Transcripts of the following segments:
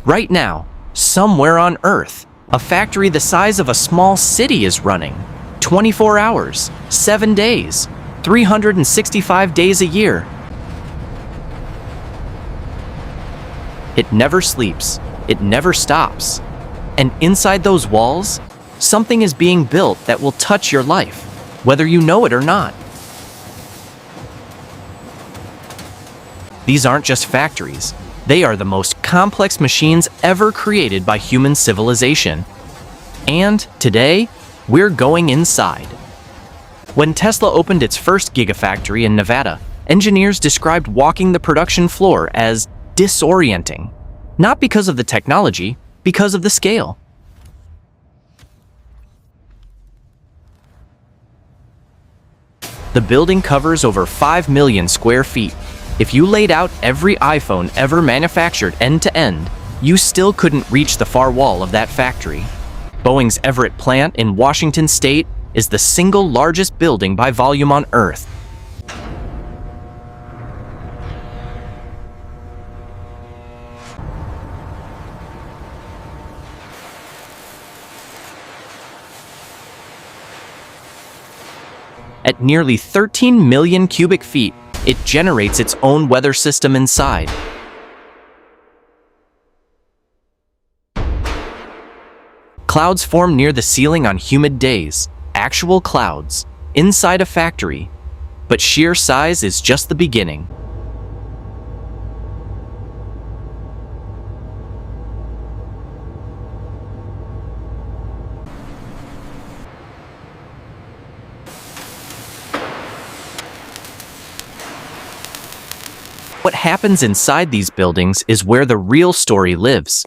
Right now, somewhere on Earth, a factory the size of a small city is running. 24 hours, 7 days, 365 days a year. It never sleeps, it never stops. And inside those walls, something is being built that will touch your life, whether you know it or not. These aren't just factories. They are the most complex machines ever created by human civilization. And today, we're going inside. When Tesla opened its first gigafactory in Nevada, engineers described walking the production floor as disorienting. Not because of the technology, because of the scale. The building covers over 5 million square feet. If you laid out every iPhone ever manufactured end to end, you still couldn't reach the far wall of that factory. Boeing's Everett plant in Washington State is the single largest building by volume on Earth. At nearly 13 million cubic feet, it generates its own weather system inside. Clouds form near the ceiling on humid days, actual clouds, inside a factory. But sheer size is just the beginning. What happens inside these buildings is where the real story lives.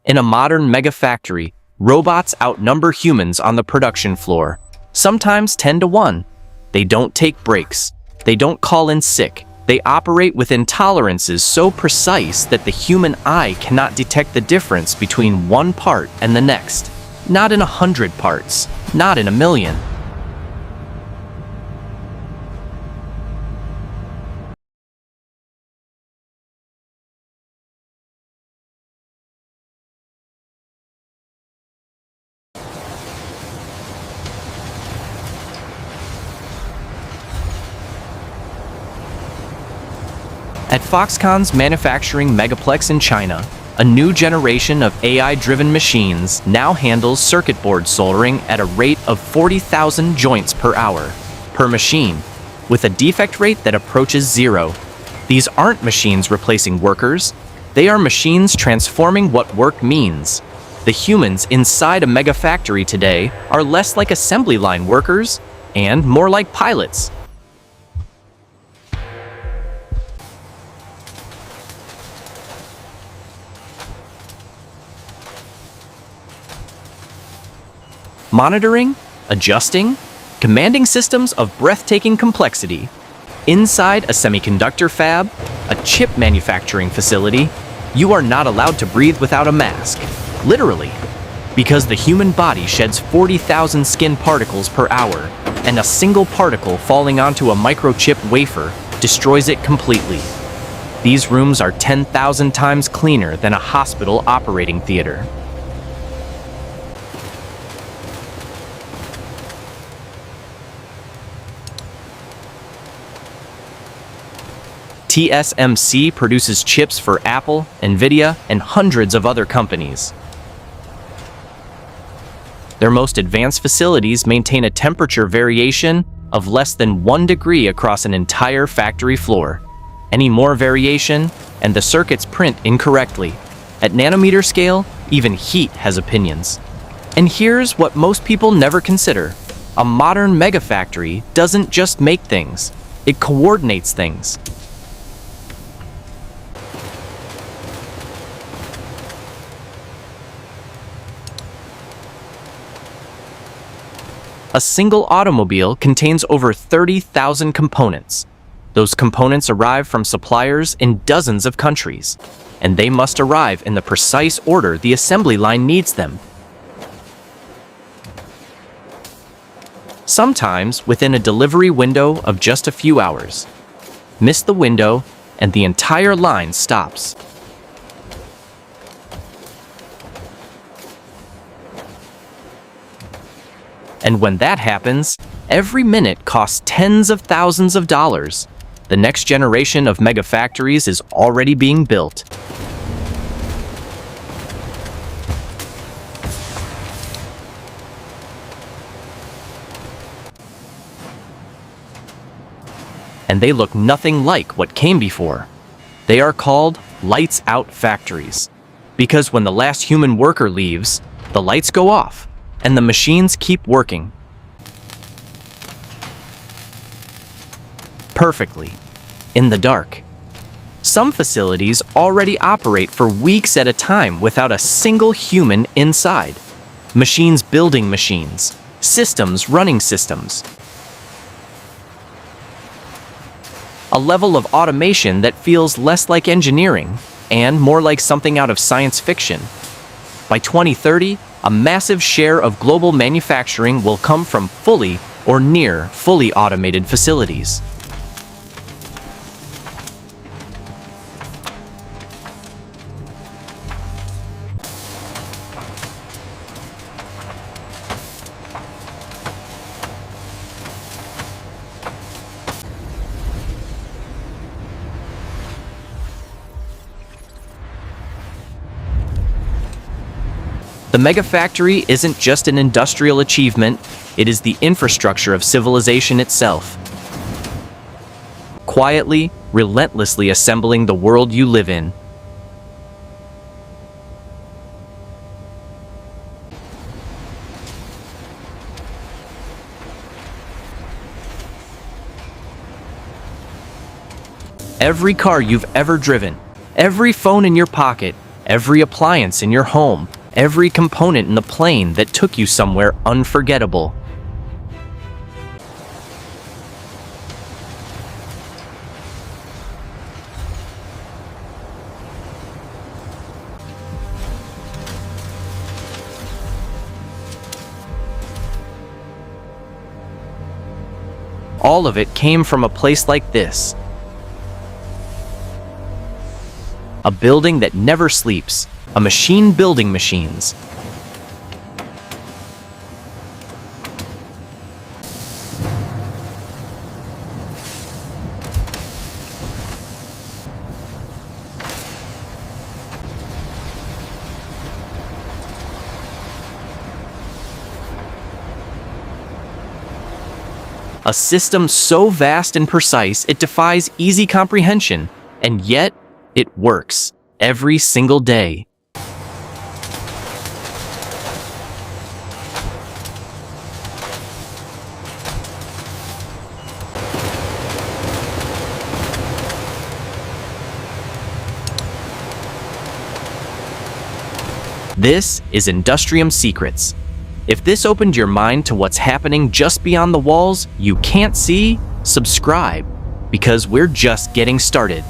In a modern mega factory, robots outnumber humans on the production floor, sometimes 10 to 1. They don't take breaks. They don't call in sick. They operate within tolerances so precise that the human eye cannot detect the difference between one part and the next. Not in 100 parts, not in 1,000,000. At Foxconn's manufacturing megaplex in China, a new generation of AI-driven machines now handles circuit board soldering at a rate of 40,000 joints per hour, per machine, with a defect rate that approaches 0. These aren't machines replacing workers, they are machines transforming what work means. The humans inside a mega factory today are less like assembly line workers and more like pilots. Monitoring, adjusting, commanding systems of breathtaking complexity. Inside a semiconductor fab, a chip manufacturing facility, you are not allowed to breathe without a mask, literally, because the human body sheds 40,000 skin particles per hour, and a single particle falling onto a microchip wafer destroys it completely. These rooms are 10,000 times cleaner than a hospital operating theater. TSMC produces chips for Apple, Nvidia, and hundreds of other companies. Their most advanced facilities maintain a temperature variation of less than 1 degree across an entire factory floor. Any more variation, and the circuits print incorrectly. At nanometer scale, even heat has opinions. And here's what most people never consider. A modern megafactory doesn't just make things, it coordinates things. A single automobile contains over 30,000 components. Those components arrive from suppliers in dozens of countries, and they must arrive in the precise order the assembly line needs them. Sometimes within a delivery window of just a few hours. Miss the window, and the entire line stops. And when that happens, every minute costs tens of thousands of dollars. The next generation of mega factories is already being built. And they look nothing like what came before. They are called lights-out factories, because when the last human worker leaves, the lights go off, and the machines keep working perfectly, in the dark. Some facilities already operate for weeks at a time without a single human inside. Machines building machines, systems running systems. A level of automation that feels less like engineering and more like something out of science fiction. By 2030, a massive share of global manufacturing will come from fully or near fully automated facilities. The mega factory isn't just an industrial achievement, it is the infrastructure of civilization itself. Quietly, relentlessly assembling the world you live in. Every car you've ever driven, every phone in your pocket, every appliance in your home, every component in the plane that took you somewhere unforgettable. All of it came from a place like this. A building that never sleeps. A machine building machines. A system so vast and precise it defies easy comprehension, and yet it works every single day. This is Industrium Secrets. If this opened your mind to what's happening just beyond the walls you can't see, subscribe, because we're just getting started.